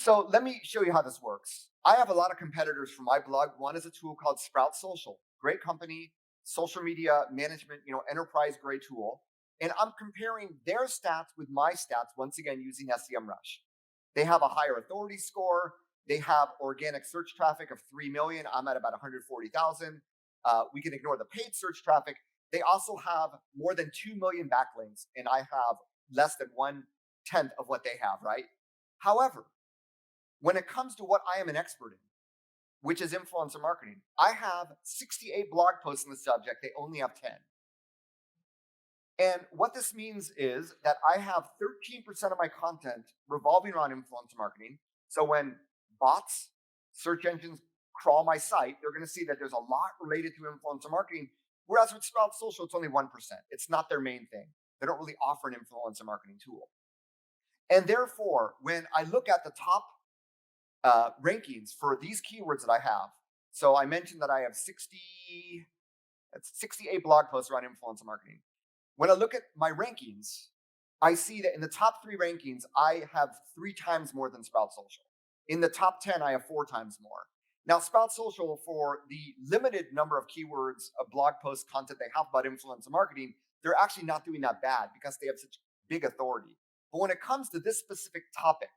So let me show you how this works. I have a lot of competitors for my blog. One is a tool called Sprout Social, great company, social media management, enterprise grade tool. And I'm comparing their stats with my stats once again using SEMrush. They have a higher authority score. They have organic search traffic of 3 million. I'm at about 140,000. We can ignore the paid search traffic. They also have more than 2 million backlinks, and I have less than 1/10 of what they have, right? However, when it comes to what I am an expert in, which is influencer marketing, I have 68 blog posts on the subject. They only have 10. And what this means is that I have 13% of my content revolving around influencer marketing. So when bots, search engines crawl my site, they're going to see that there's a lot related to influencer marketing. Whereas with Sprout Social, it's only 1%. It's not their main thing. They don't really offer an influencer marketing tool. And therefore, when I look at the top rankings for these keywords that I have, so I mentioned that I have 68 blog posts around influencer marketing. When I look at my rankings, I see that in the top 3 rankings, I have 3 times more than Sprout Social. In the top 10, I have 4 times more. Now, Sprout Social, for the limited number of keywords of blog post content they have about influencer marketing, they're actually not doing that bad because they have such big authority. But when it comes to this specific topic,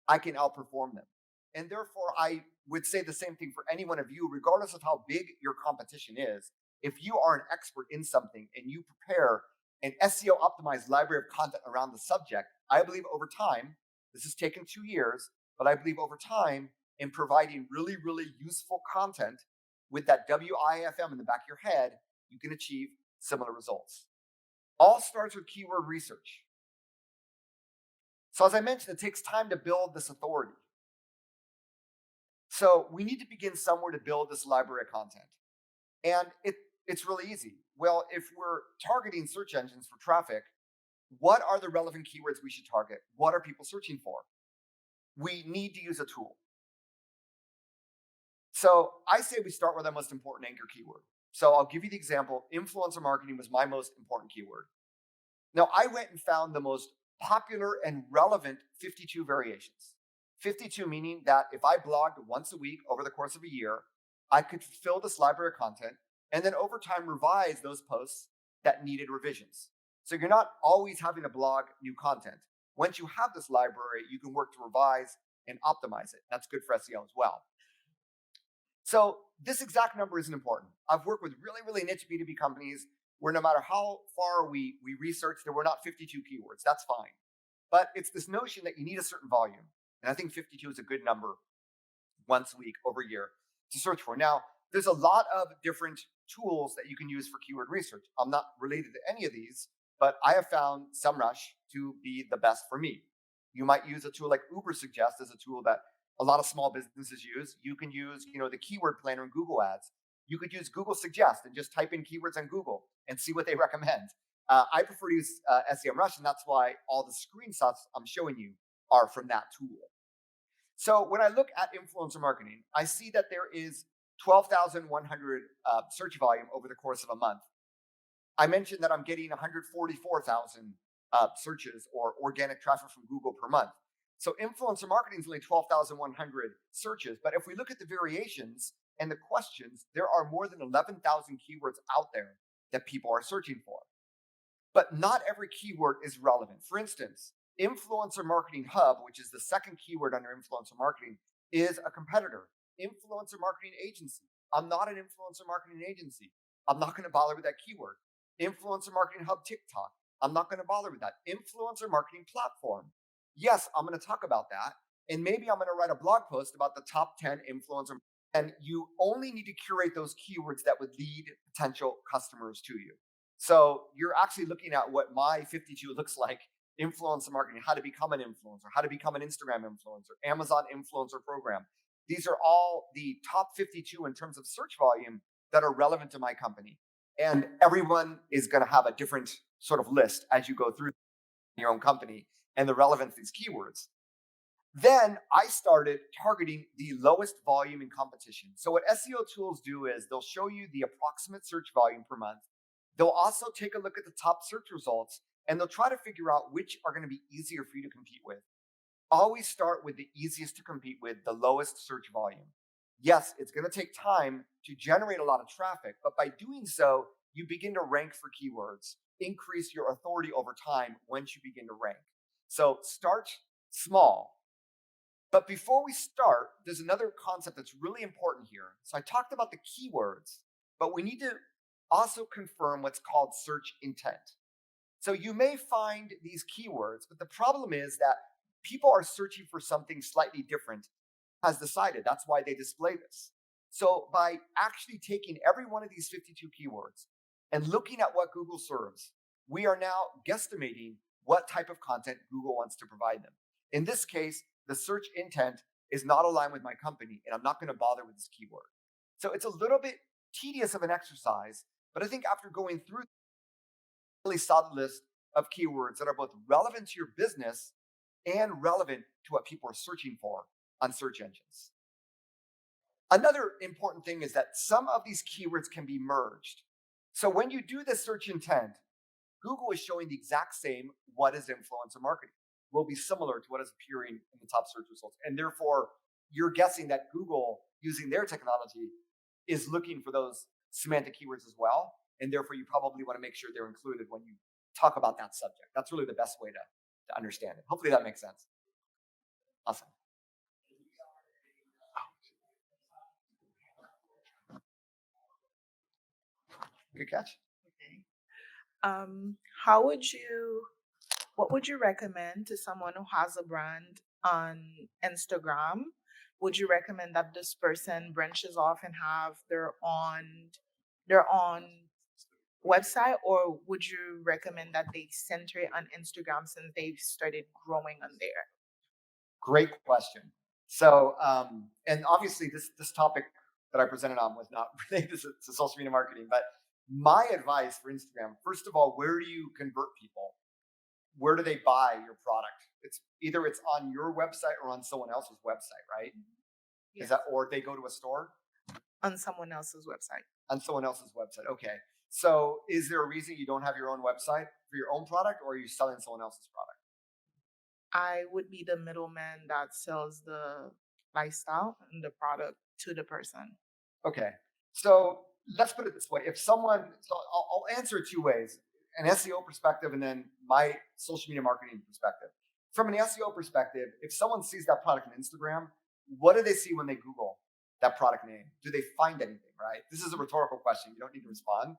I can outperform them. And therefore, I would say the same thing for any one of you, regardless of how big your competition is. If you are an expert in something and you prepare an SEO optimized library of content around the subject, I believe over time, this has taken 2 years, but I believe over time, in providing really, really useful content with that WIFM in the back of your head, you can achieve similar results. All starts with keyword research. So as I mentioned, it takes time to build this authority. So we need to begin somewhere to build this library of content. And it's really easy. Well, if we're targeting search engines for traffic, what are the relevant keywords we should target? What are people searching for? We need to use a tool. So I say we start with our most important anchor keyword. So I'll give you the example. Influencer marketing was my most important keyword. Now I went and found the most popular and relevant 52 variations. 52 meaning that if I blogged once a week over the course of a year, I could fill this library of content and then over time revise those posts that needed revisions. So you're not always having to blog new content. Once you have this library, you can work to revise and optimize it. That's good for SEO as well. So this exact number isn't important. I've worked with really, really niche B2B companies where no matter how far we research, there were not 52 keywords. That's fine. But it's this notion that you need a certain volume. And I think 52 is a good number once a week over a year to search for. Now, there's a lot of different tools that you can use for keyword research. I'm not related to any of these, but I have found SEMrush to be the best for me. You might use a tool like Ubersuggest as a tool that a lot of small businesses use. You can use, the keyword planner in Google Ads. You could use Google Suggest and just type in keywords on Google and see what they recommend. I prefer to use SEMrush, and that's why all the screenshots I'm showing you are from that tool. So when I look at influencer marketing, I see that there is 12,100 search volume over the course of a month. I mentioned that I'm getting 144,000 searches or organic traffic from Google per month. So influencer marketing is only 12,100 searches. But if we look at the variations and the questions, there are more than 11,000 keywords out there that people are searching for. But not every keyword is relevant. For instance, Influencer Marketing Hub, which is the second keyword under influencer marketing, is a competitor. Influencer marketing agency. I'm not an influencer marketing agency. I'm not going to bother with that keyword. Influencer Marketing Hub TikTok. I'm not going to bother with that. Influencer marketing platform. Yes, I'm going to talk about that. And maybe I'm going to write a blog post about the top 10 influencer. And you only need to curate those keywords that would lead potential customers to you. So you're actually looking at what my 52 looks like. Influencer marketing, how to become an influencer, how to become an Instagram influencer, Amazon influencer program. These are all the top 52 in terms of search volume that are relevant to my company. And everyone is going to have a different sort of list as you go through your own company and the relevance of these keywords. Then I started targeting the lowest volume in competition. So what SEO tools do is they'll show you the approximate search volume per month. They'll also take a look at the top search results and they'll try to figure out which are going to be easier for you to compete with. Always start with the easiest to compete with, the lowest search volume. Yes, it's going to take time to generate a lot of traffic, but by doing so, you begin to rank for keywords, increase your authority over time once you begin to rank. So start small. But before we start, there's another concept that's really important here. So I talked about the keywords, but we need to also confirm what's called search intent. So you may find these keywords, but the problem is that people are searching for something slightly different, has decided. That's why they display this. So by actually taking every one of these 52 keywords and looking at what Google serves, we are now guesstimating what type of content Google wants to provide them. In this case, the search intent is not aligned with my company, and I'm not going to bother with this keyword. So it's a little bit tedious of an exercise, but I think after going through a really solid list of keywords that are both relevant to your business and relevant to what people are searching for on search engines. Another important thing is that some of these keywords can be merged. So when you do the search intent, Google is showing the exact same what is influencer marketing will be similar to what is appearing in the top search results. And therefore, you're guessing that Google, using their technology, is looking for those semantic keywords as well. And therefore, you probably want to make sure they're included when you talk about that subject. That's really the best way to understand it. Hopefully that makes sense. Awesome. Good catch. Okay. How would you, what would you recommend to someone who has a brand on Instagram? Would you recommend that this person branches off and have their own website, or would you recommend that they center it on Instagram since they've started growing on there? Great question. So, and obviously, this topic that I presented on was not related to social media marketing, but my advice for Instagram, first of all, where do you convert people? Where do they buy your product? It's either it's on your website or on someone else's website, right? Is Yes, that, or they go to a store on someone else's website. on someone else's website? Okay. So, is there a reason you don't have your own website for your own product, or are you selling someone else's product? I would be the middleman that sells the lifestyle and the product to the person. Okay. So let's put it this way. If someone, so I'll answer it two ways, an SEO perspective and then my social media marketing perspective. From an SEO perspective, if someone sees that product on Instagram, what do they see when they Google that product name? Do they find anything, right? This is a rhetorical question. You don't need to respond.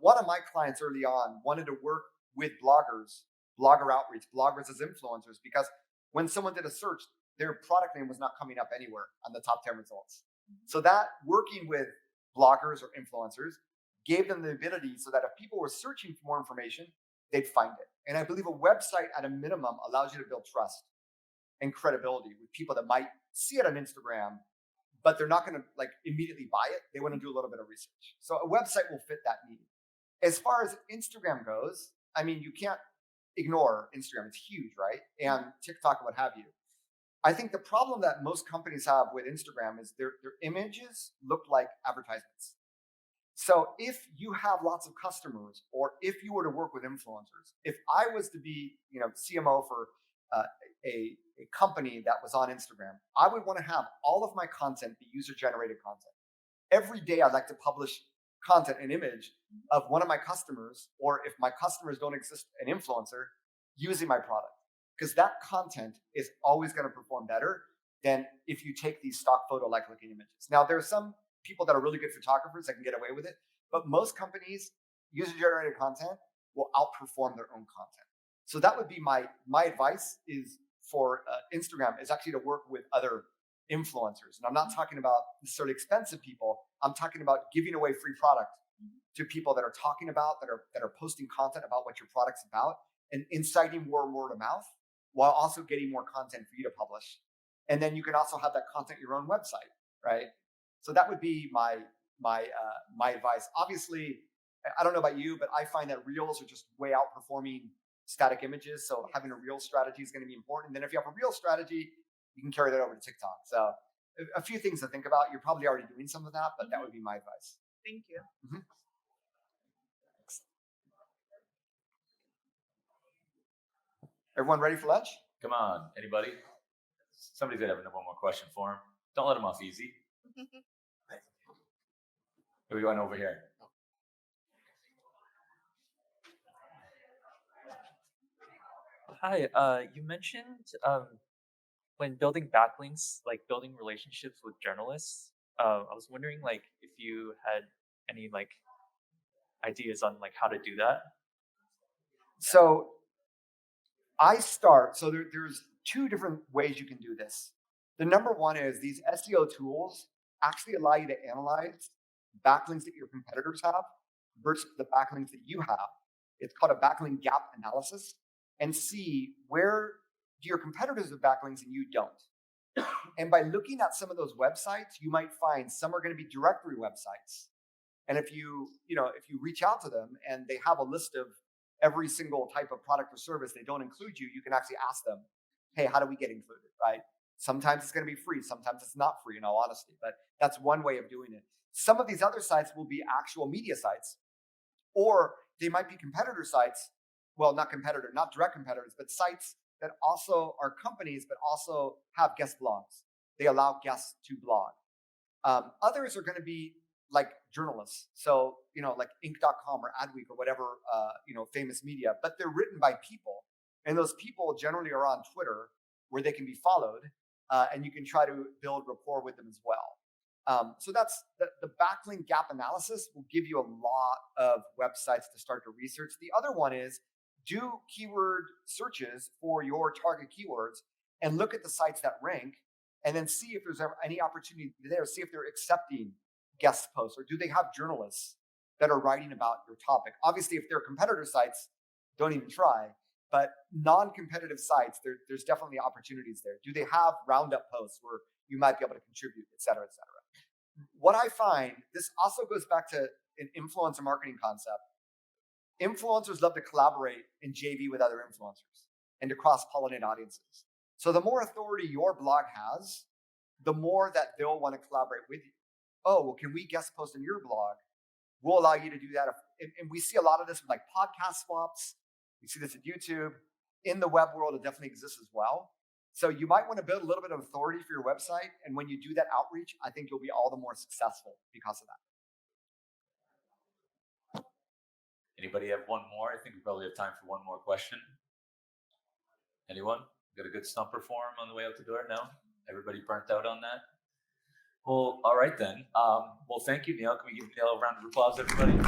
One of my clients early on wanted to work with bloggers, blogger outreach, bloggers as influencers, because when someone did a search, their product name was not coming up anywhere on the top 10 results. So that working with bloggers or influencers gave them the ability so that if people were searching for more information, they'd find it. And I believe a website at a minimum allows you to build trust and credibility with people that might see it on Instagram, but they're not going to like immediately buy it. They want to do a little bit of research. So a website will fit that need. As far as Instagram goes, I mean, you can't ignore Instagram. It's huge, right? And TikTok, what have you. I think the problem that most companies have with Instagram is their images look like advertisements. So if you have lots of customers, or if you were to work with influencers, if I was to be, CMO for uh, a company that was on Instagram, I would want to have all of my content be user generated content. Every day, I'd like to publish content, an image of one of my customers, or if my customers don't exist, an influencer using my product, because that content is always going to perform better than if you take these stock photo like looking images. Now, there are some people that are really good photographers that can get away with it, but most companies, user generated content will outperform their own content. So that would be my advice is for Instagram is actually to work with other influencers. And I'm not talking about necessarily expensive people. I'm talking about giving away free product to people that are talking about, that are posting content about what your product's about, and inciting more word of mouth while also getting more content for you to publish. And then you can also have that content your own website, right? So that would be my advice. Obviously, I don't know about you, but I find that reels are just way outperforming static images. So having a reel strategy is going to be important. And then if you have a reel strategy, you can carry that over to TikTok. So a few things to think about. You're probably already doing some of that, but that would be my advice. Thank you. Mhm. Everyone ready for lunch? Come on, anybody? Somebody's gonna have one more question for him. Don't let him off easy. Here we going over here. Hi, you mentioned when building backlinks, like building relationships with journalists. I was wondering, like, if you had any like ideas on like how to do that. So there's two different ways you can do this. The number one is these SEO tools actually allow you to analyze backlinks that your competitors have versus the backlinks that you have. It's called a backlink gap analysis, and see where do your competitors have backlinks and you don't. And by looking at some of those websites, you might find some are going to be directory websites. And if you reach out to them and they have a list of every single type of product or service they don't include you, you can actually ask them, hey, how do we get included, right? Sometimes it's going to be free, sometimes it's not free, in all honesty, but that's one way of doing it. Some of these other sites will be actual media sites, or they might be competitor sites. Well, not direct competitors, but sites that also are companies, but also have guest blogs. They allow guests to blog. Others are going to be like journalists. So, like Inc.com or Adweek or whatever, famous media, but they're written by people. And those people generally are on Twitter where they can be followed, and you can try to build rapport with them as well. So that's the backlink gap analysis will give you a lot of websites to start to research. The other one is do keyword searches for your target keywords and look at the sites that rank, and then see if there's ever any opportunity there. See if they're accepting guest posts, or do they have journalists that are writing about your topic. Obviously, if they're competitor sites, don't even try. But non-competitive sites, there's definitely opportunities there. Do they have roundup posts where you might be able to contribute, et cetera, et cetera? What I find, this also goes back to an influencer marketing concept. Influencers love to collaborate and JV with other influencers and to cross-pollinate audiences. So the more authority your blog has, the more that they'll want to collaborate with you. Oh, well, can we guest post on your blog? We'll allow you to do that. And we see a lot of this with like podcast swaps. We see this at YouTube. In the web world, it definitely exists as well. So you might want to build a little bit of authority for your website. And when you do that outreach, I think you'll be all the more successful because of that. Anybody have one more? I think we probably have time for one more question. Anyone? Got a good stumper for him on the way out the door? No? Everybody burnt out on that? Well, all right then. Well, thank you, Neal. Can we give Neal a round of applause, everybody?